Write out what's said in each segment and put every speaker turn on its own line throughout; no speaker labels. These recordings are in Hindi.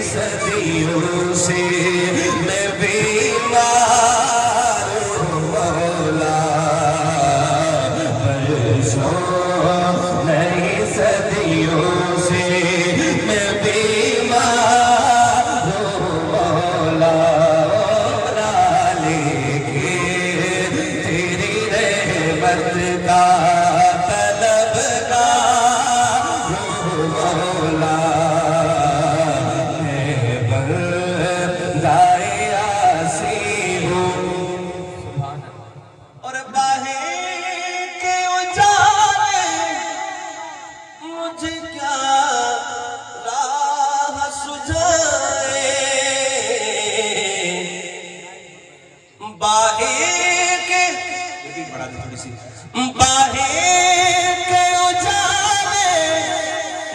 सदियों से मैं बीमार हूँ मौला, बरसों नई सदियों से मैं बीमार हूँ मौला, लेके तेरी रहमत का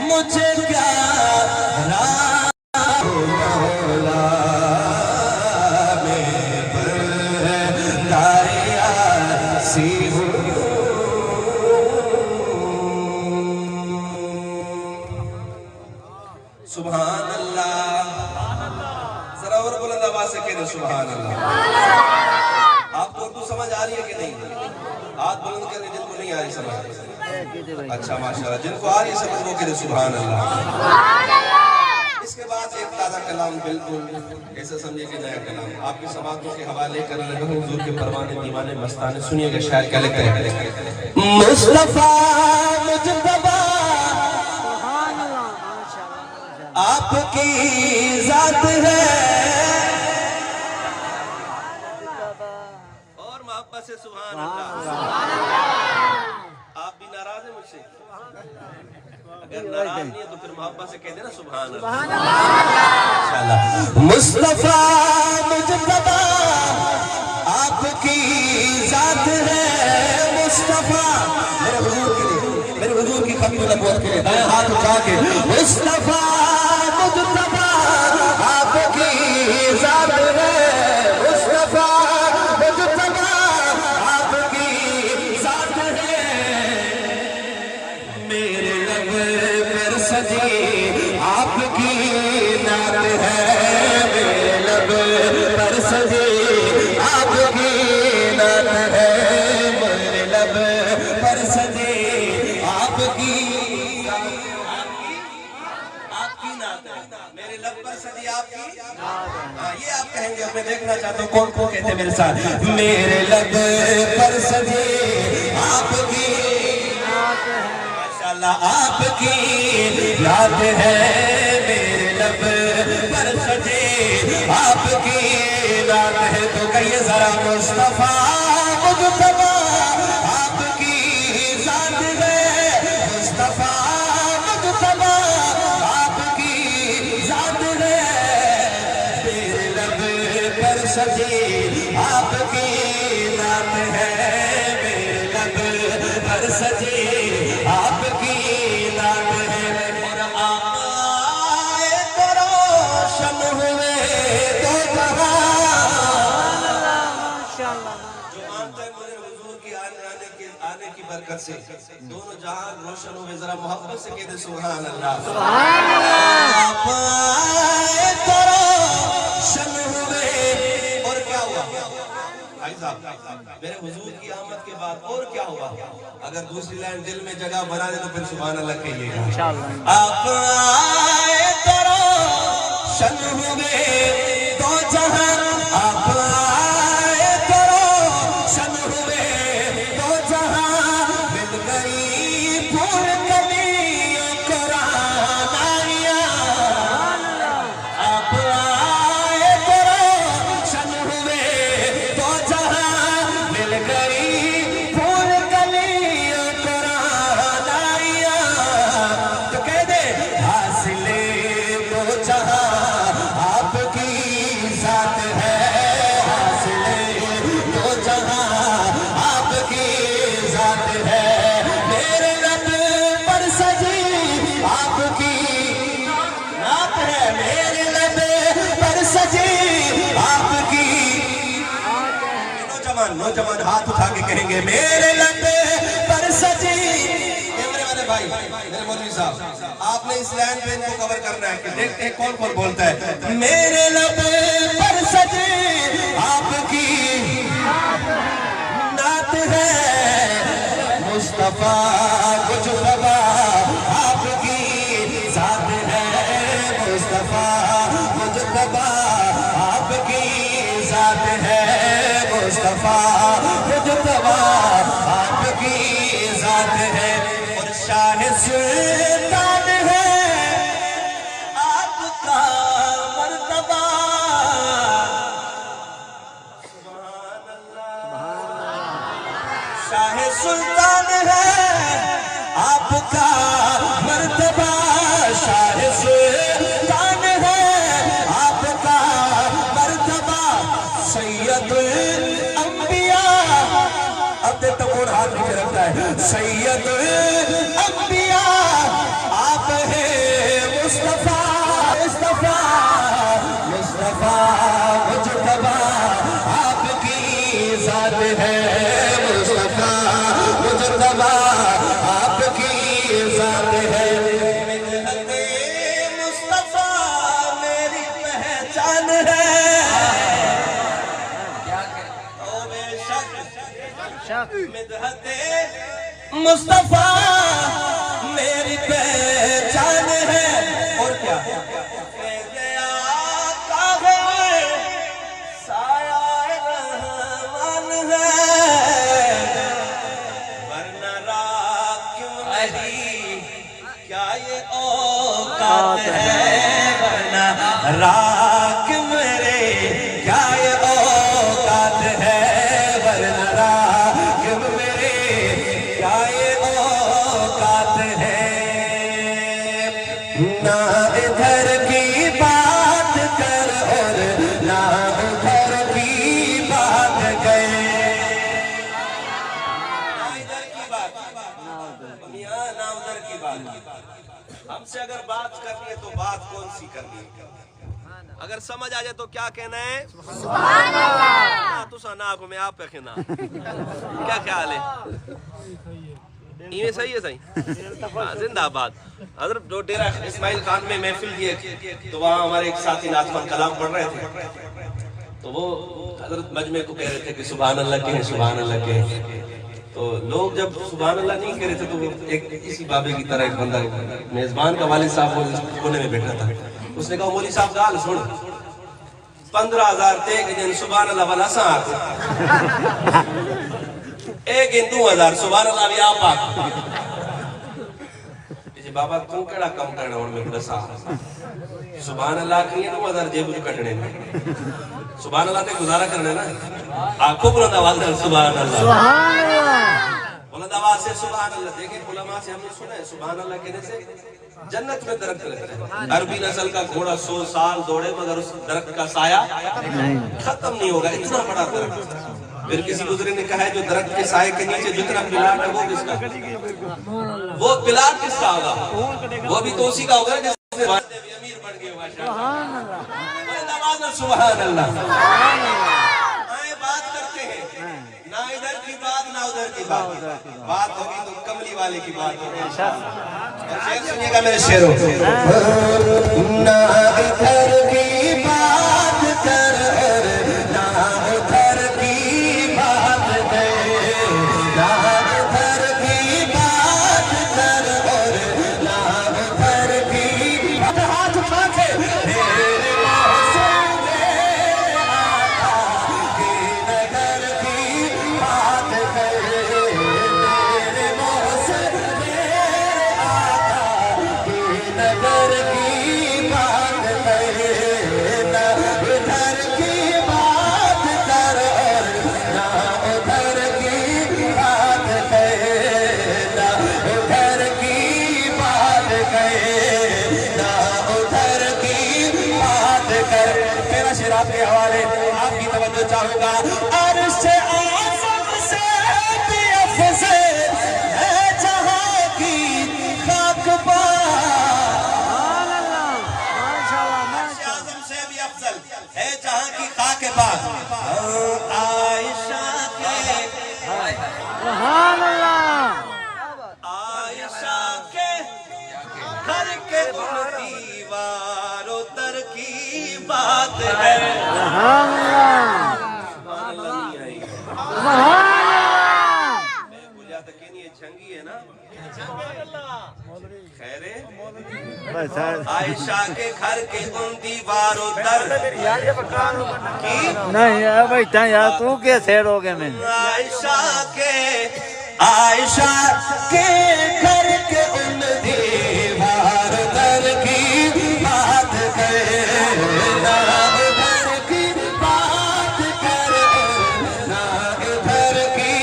मुझे क्या मौला में बंदाया सी हूँ। सुभान अल्लाह, जरा और बुलंद आवाज से कह दो सुभान अल्लाह। आपको उर्दू समझ आ रही है कि नहीं? हाथ बुलंद करने जिनको नहीं आ रही समझ, अच्छा माशाल्लाह, जिनको आ रही है समझ वो कह दो सुभान अल्लाह। इसके बाद एक ताज़ा कलाम, बिल्कुल ऐसा समझे कि नया कलाम आपकी समातों के हवाले कर लगा हूँ। हुजूर के परवाने दीवाने मस्ताने, सुनिएगा शायर क्या लिखते हैं। मुस्तफा मुजतबा आपकी जात है, और मोहब्बत से सुभान अल्लाह। आप भी नाराज हैं मुझसे? अगर नाराज नहीं है तो फिर मोहब्बत से कह देना सुभान अल्लाह। मुस्तफा मुजतबा आपकी जात है, मुस्तफा मेरे हुजूर की खत्म नबूवत के लिए दाएं हाथ उठा के मुस्तफा मुजतबा आपकी जात है, मुस्तफा मुजतबा आपकी जात है। मेरे लब पर सजी आपकी नात है, मेरे लब पर सजी आपकी नात है, मेरे लब पर सजी आपकी नात है, मेरे लब पर सजी आपकी। हाँ, ये आप कहेंगे, मैं देखना चाहता हूँ कौन कौन कहते हैं मेरे साथ। मेरे लब पर सजी आपकी, माशाल्लाह आपकी याद है, मेरे लब पर सजे आपकी याद है। तो कहिए जरा मुस्तफा मुजतबा आपकी जात है, मुस्तफा मुजतबा आपकी जात है, मेरे लब पर सजे आपकी नात है, मेरे लब पर सजे आपकी नात है। और आप आए तो रोशन हुए तो जहां, जो मानते हैं मेरे हुजूर की आने की बरकत से दोनों जहां रोशन हुए, जरा मोहब्बत से कहते सुभान अल्लाह। आप आए तो रोशन हुए, और क्या हुआ भाई साहब? मेरे हुजूर की आमद के बाद और क्या हुआ? अगर दूसरी लाइन दिल में जगह बना दे तो फिर सुभान अल्लाह कहिएगा इंशाअल्लाह। आप आए तो रोशन हुए तो जहां, आप आए तो रोशन हुए तो जहां, मिल गई फूल कली नौजवान हाथ उठा के कहेंगे मेरे लबे पर सजी। मेरे वाले भाई, मेरे मौलवी साहब, आपने इस लाइन पे इनको कवर करना है कि देखते हैं कौन कौन बोलता है। मेरे लबे पर सजी आपकी नात है, मुस्तफा मुजतबा आपकी साथ है, मुस्तफा मुजतबा आपकी साथ है, मुस्तफा मुजतबा आपकी साथ है। और शाह सुल्तान है आपका मर्तबा। सुभान अल्लाह। शाह सुल्तान है आपका मर्तबा, शाह सुल्तान है आपका मर्तबा। सैयदुल अंबिया, अब देख तो कौन हाथ नीचे रखता है। सैयदुल अंबिया आप हैं मुस्तफा, मुस्तफा मुस्तफा मुजतबा आपकी जात है, मुस्तफा मुजतबा आपकी जात है। मुस्तफा मेरी पहचान है। मुस्तफा मेरी पहचान है। और क्या साया रहमान है, वरना क्या ये औकात है, वरना राख मेरे क्या ये औकात है, वरना राख मेरे क्या ये औकात है। ना इधर की बात कर और ना उधर की बात कर, ना इधर की बात मियां ना उधर की बात। हमसे अगर बात करनी है तो बात कौन सी करनी है? अगर समझ आ जाए तो क्या कहना है? सुभान अल्लाह। तुसा ना को मैं आप कहना क्या ख्याल है? ये सही है, सही। हाँ, जिंदाबाद। हजरत जो डेरा इस्माइल खान में महफिल की तो वहाँ हमारे एक साथी नातफन कलाम पढ़ रहे थे, तो वो हजरत मजमे को कह रहे थे कि सुभान अल्लाह के, सुभान अल्लाह के। तो लोग जब सुभान अल्लाह नहीं कह रहे थे तो वो एक इसी बाबे की तरह एक बंदा मेजबान का वालिद साहब वो कोने में बैठा था। उसने कहा मौली साहब गाल सुन, 15,000 ते एक दिन सुभान अल्लाह वाला साथ एक इन 2,000 सुभान अल्लाह भी आप बाबा तू केड़ा कम करना और मेरे दसा सुभान अल्लाह की 2,000 जेब में कटने में सुभान अल्लाह ते गुजारा करना ना। आंखों बुलंद आवाज से सुभान अल्लाह, सुभान अल्लाह, बुलंद आवाज से सुभान अल्लाह। देखिए उलमा से हमने सुना है सुभान अल्लाह कहने से जन्नत में दरख्त लगता है। अरबी नस्ल का घोड़ा 100 साल दौड़े मगर उस दरख्त का साया खत्म नहीं होगा, इतना बड़ा दरख्त। फिर किसी दूसरे ने कहा है जो दरख्त के साये के नीचे जितना पिलाट है वो किसका, वो पिलाट किसका होगा? वो भी तो उसी का होगा जिसने अमीर बन गए होगा। सुभान अल्लाह। आए बात करते हैं ना इधर की बात ना उधर की बात होगी तो कमली वाले की बात होगी। शेर सुनिएगा मेरे शेरों, ना इधर की बात कर ना उधर की बात कर, ना उधर की बात कर ना उधर की हाथ उठा के के हवाले आपकी तवज्जो चाहूंगा। अर्श आज़म से भी अफ़ज़ल है जहां की खाक आज़म से भी अफ़ज़ल है जहां की खाक आयशा के खैरे
बस
आयशा के घर के उन दीवारों दर की
नहीं यार बैठा यार तू क्या ठहरोगे मैं
आयशा के घर के उन दीवार दर की बात करे ना उधर की बात करे ना इधर की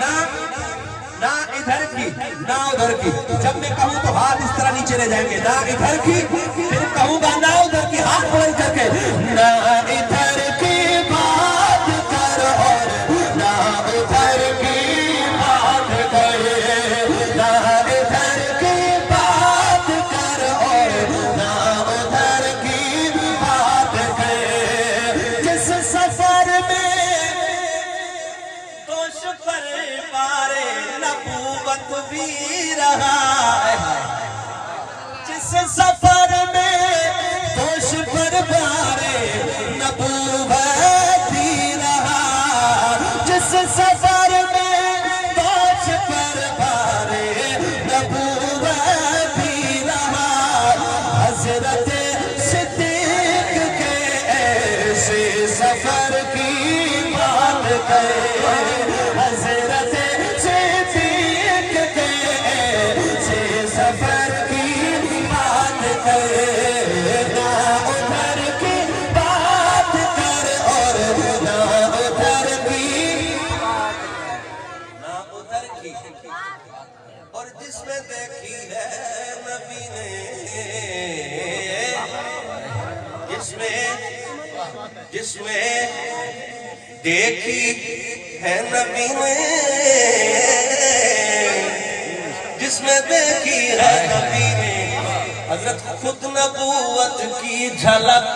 ना इधर की ना उधर की। जब मैं कहूँ तो हाथ इस तरह नीचे ले जाएंगे, ना इधर की, फिर कहूँगा ना उधर की, हाथ बुलंद करके ना इधर की बात कर और ना उधर की बात करे ना इधर की बात कर और ना उधर की बात करे। जिस सफर में दोष पर पारे नबूवत भी रहा, जिस सफर में दोष पर पारे नबूवत भी रहा, जिस सफर में दोष पर पारे नबूवत भी रहा। हजरत सिद्दीक के ऐसे सफर की बात करे, हजरत सिद्दीक के ऐसे सफर की बात करे ना उधर की बात कर और ना उधर की ना उधर की। और जिसमें देखी है नबी ने, जिसमें देखी है नबी ने, जिसमें देखी है नबी ने हजरत खुद नबूवत की झलक।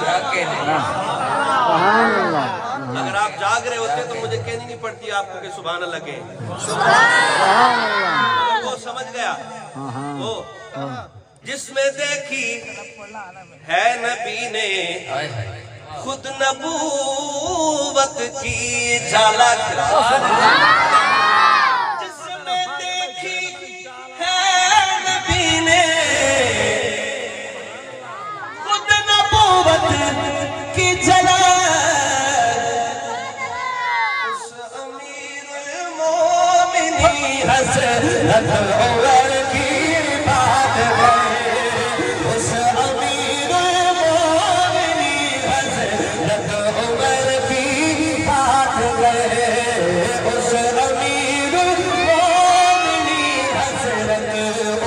अगर आप जाग रहे होते तो मुझे कहनी नहीं पड़ती आपको कि सुभान अल्लाह के। वो समझ गया वो जिसमें देखी है नबी ने खुद नबूवत की झलक, जिसमें देखी है नबी ने खुद नबूवत की झलक। उस अमीरुल मोमिनीन हज़रत उमर की बात करे, उस अमीरुल मोमिनीन हज़रत उमर की बात करे, उस अमीरुल मोमिनीन हज़रत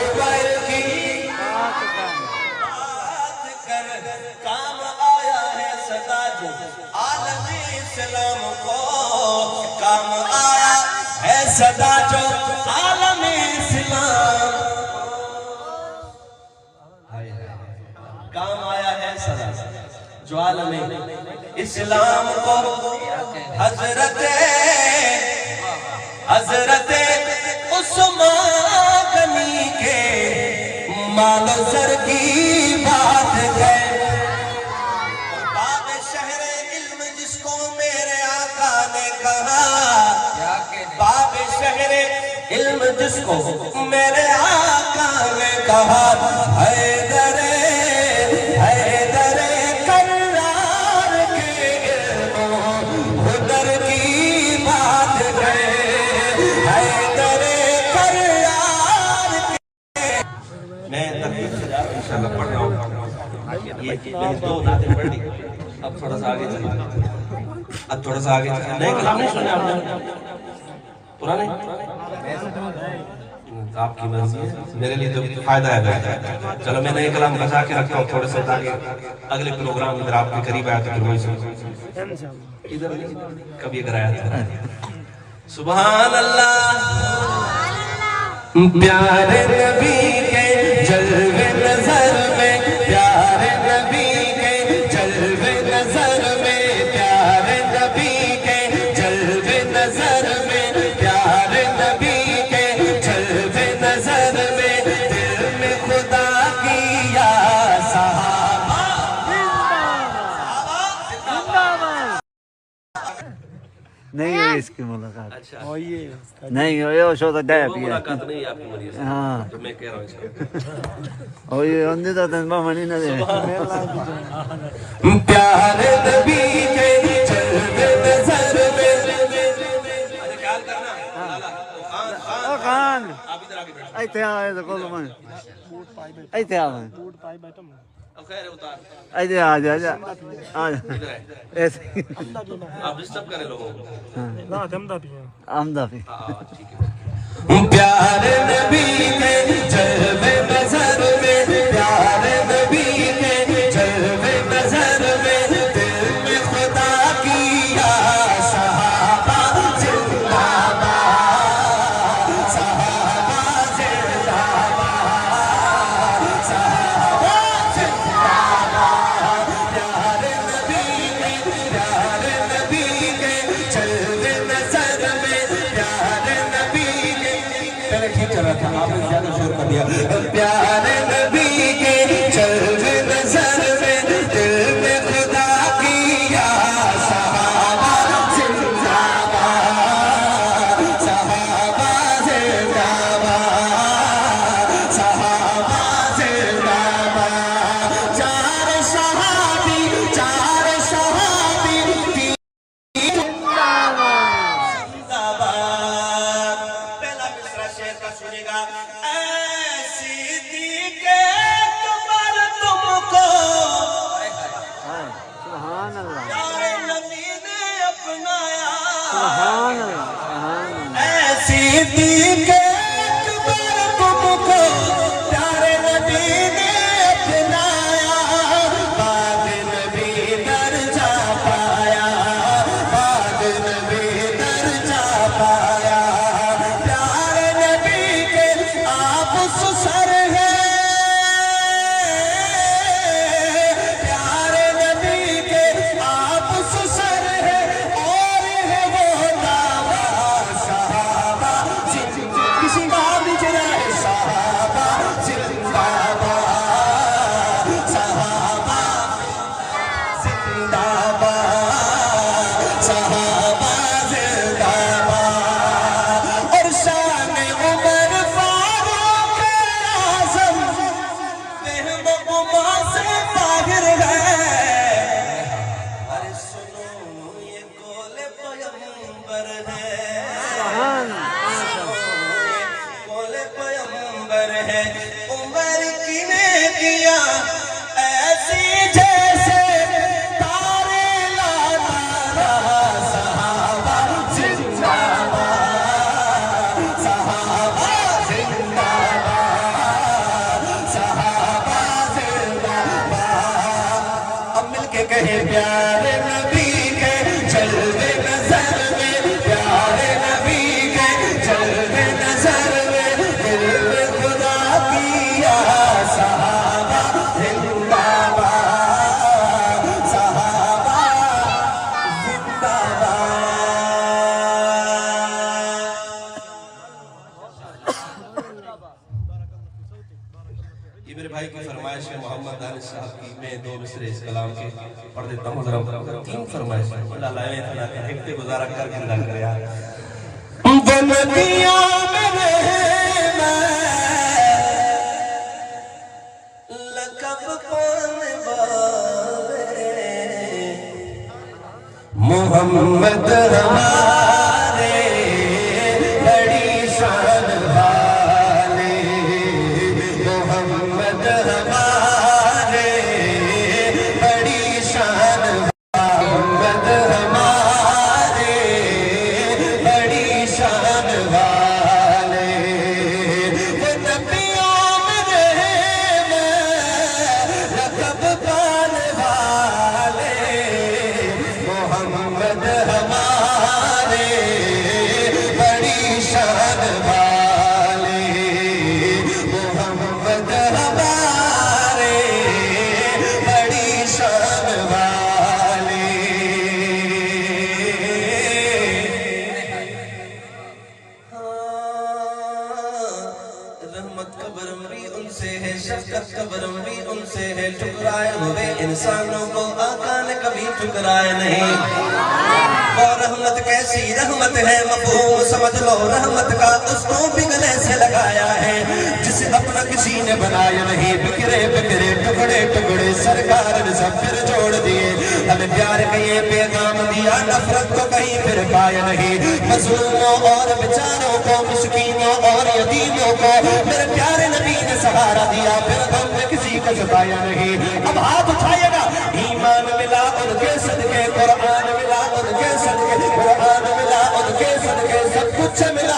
उमर की बात कर। काम आया है सदा जो आलम इस्लाम को, काम आया है सदा जो आलम इस्लाम, काम आया है सदा जो आलम इस्लाम को। हजरत उस्मान गनी के मालज़र की बात है। बाब शहर इल्म जिसको मेरे आका ने कहा, बाब शहर इल्म जिसको मेरे आका ने कहा, हैदरे करार के इल्म हुनर की बात है, हैदरे करार के। मैं तकलीफ से जा रहा हूं, इंशाल्लाह पढ़ रहा हूँ। ये मैंने 2 नातें पढ़ ली, अब थोड़ा सा आगे चलिए, अब थोड़ा सा आगे चलिए। नए कलाम नहीं सुने आपने? पुराने? आपकी मर्जी है, मेरे लिए तो फायदा है। चलो मैं नए कलाम बचा के रखता हूँ थोड़े से, ताकि अगले प्रोग्राम इधर आपके करीब आया तो फिर वही सुन। इधर नहीं, कभी अगर आया तो सुभान अल्लाह। प्यारे नबी के जलवे नजर में, प्यारे नबी के जलवे नजर में, प्यारे नबी के जलवे नजर में, प्यारे नबी के जलवे नजर में, दिल में खुदा की या सहाबा
नहीं इसकी मुलाकात।
अच्छा
नहीं ये शो तो डे
वो
पिया
मुलाकात नहीं है आपकी मरीज से
हाँ
जो मैं कह रहा हूँ इसको।
और ये अंदर तो तन मनी ना दे
प्यारे नबी के चलते नजर में अरे ख्याल करना लाला खान खान
ओ खान
आप इधर आके बैठो
आई थे आए तो कोल में आई थे आवे
अब खैर है, उतार
आई दे आ जा आ
इधर है
ऐसे
आप डिस्टर्ब करें लोगों को
आमदा भी
हाँ ठीक है प्यारे नबी के चलते नजर में प्यारे नबी के चलते नजर में दिल में खुदा की या सहाबा जिंदाबाद सहाबा जिंदाबाद सहाबा जिंदाबाद प्यारे नबी के चलते नजर में प्यारे नबी के मैंने ठीक चला था आपने ज्यादा शोर कर दिया प्यारे नबी के चलते नजर में दिल में खुदा की या सहाबा जिंदाबाद सहाबा जिंदाबाद सहाबा जिंदाबाद चार सहाबी जिंदाबाद पहला मिसरा शेर का सुनेगा ऐसी दी के कमर तुमको
सुभान अल्लाह
प्यारे नबी ने अपनाया
सुभान अल्लाह
ऐसी दी के कमर तुमको प्यारे नबी ने अपनाया बाद नबी दर्जा पाया बाद नबी दर्जा पाया प्यारे नबी के आप सुसर है प्यारे नबी के आप सुसर है और है वो दावा सहाबा किसी का भी जरा है सहाबा जिंदाबाद सहाबा जिंदाबाद सहाबा जिंदाबाद और शान उमर फारूक आज़म महबूबा से ताहिर है अरे सुनो ये कोले पैगंबर है कोले पैगंबर है उमर किने किया ऐसी जैसे तारे लाता रहा सहाबा जिंदाबाद सहाबा जिंदाबाद सहाबा जिंदाबाद अब मिलके कहे प्यारे नबी के चलते नजर में प्यारे नबी के चलते नजर में दिल में खुदा की या सहाबा जिंदाबाद सहाबा जिंदाबाद ये मेरे भाई की फरमाइश है मोहम्मद दानिश साहब की मैं दो मिसरे इस कलाम के पढ़ देता हूँ जरा तीन फरमाइश अल्लाह लाए तना के देखते गुजारा कर जिंदा कर यार बनतिया मेरे मैं लकब पाने वाले मोहम्मद हमारे बड़ी शान वाले मोहम्मद हमारे बड़ी शान मोहम्मद हमारे बड़ी शान वाले वो नबियों में लकब पाने वाले मोहम्मद हमारे बड़ी शान वाले मोहम्मद हमारे शफ़क़त का बरम भी उनसे है, ठुकराए हुए इंसानों को आका ने कभी ठुकराया नहीं। और रहमत कैसी रहमत है, मफ़हूम समझ लो रहमत का, उसको भी गले से लगाया है, जिसे अपना किसी ने बनाया नहीं। बिखरे बिखरे टुकड़े टुकड़े सरकार ने सब फिर जोड़ दिए। हमें प्यार का ये पैगाम दिया, नफरत को कहीं फिर पाया नहीं। मजलूमों और बेचारों को, मिस्कीनों और यतीमों को मेरे प्यारे नबी ने सहारा दिया, फिर हमने किसी को छुपाया नहीं। अब हाथ उठाइएगा, ईमान मिला उनके सदके, कुरान मिला उनके सदके, कुरान मिला उनके सदके, सब कुछ मिला